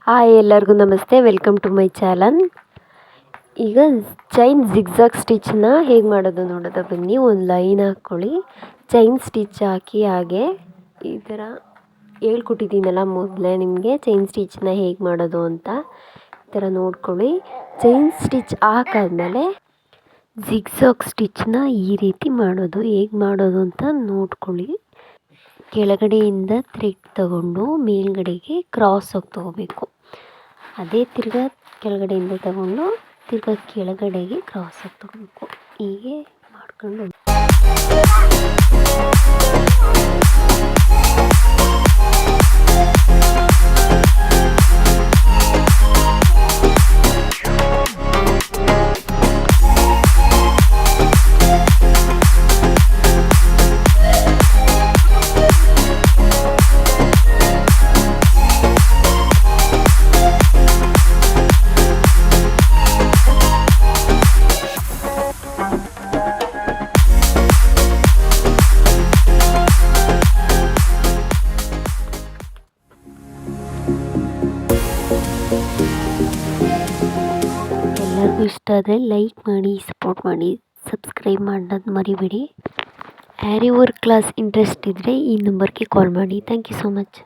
Hi ಎಲ್ಲರಿಗೂ ನಮಸ್ತೆ, welcome to my channel. ಈಗ ಚೈನ್ ಜಿಗ್ಜಾಗ್ ಸ್ಟಿಚ್ನ ಹೇಗೆ ಮಾಡೋದು ನೋಡೋದ ಬನ್ನಿ. ಒಂದು ಲೈನ್ ಹಾಕ್ಕೊಳ್ಳಿ, ಚೈನ್ ಸ್ಟಿಚ್ ಹಾಕಿ ಹಾಗೆ ಈ ಥರ ಹೇಳ್ಕೊಟ್ಟಿದ್ದೀನಲ್ಲ ಮೊದಲೇ ನಿಮಗೆ ಚೈನ್ ಸ್ಟಿಚ್ನ ಹೇಗೆ ಮಾಡೋದು ಅಂತ. ಈ ಥರ ನೋಡ್ಕೊಳ್ಳಿ. ಚೈನ್ ಸ್ಟಿಚ್ ಹಾಕಾದ್ಮೇಲೆ ಜಿಗ್ಜಾಗ್ ಸ್ಟಿಚ್ನ ಈ ರೀತಿ ಮಾಡೋದು. ಹೇಗೆ ಮಾಡೋದು ಅಂತ ನೋಡ್ಕೊಳ್ಳಿ. ಕೆಳಗಡೆಯಿಂದ ಥ್ರೆಡ್ ತಗೊಂಡು ಮೇಲ್ಗಡೆಗೆ ಕ್ರಾಸ್ ಆಗಿ ತಗೋಬೇಕು. ಅದೇ ತಿರ್ಗಾ ಕೆಳಗಡೆಯಿಂದ ತಗೊಂಡು ತಿರ್ಗಾ ಕೆಳಗಡೆಗೆ ಕ್ರಾಸ್ ಆಗಿ ತಗೋಬೇಕು. ಹೀಗೆ ಮಾಡ್ಕೊಂಡು ಎಲ್ಲರಿಗೂ ಇಷ್ಟ ಆದರೆ ಲೈಕ್ ಮಾಡಿ, ಸಪೋರ್ಟ್ ಮಾಡಿ, ಸಬ್ಸ್ಕ್ರೈಬ್ ಮಾಡೋದು ಮರಿಬೇಡಿ. ಆ್ಯರಿ ವರ್ಕ್ ಕ್ಲಾಸ್ ಇಂಟ್ರೆಸ್ಟ್ ಇದ್ದರೆ ಈ ನಂಬರ್ಗೆ ಕಾಲ್ ಮಾಡಿ. Thank you so much.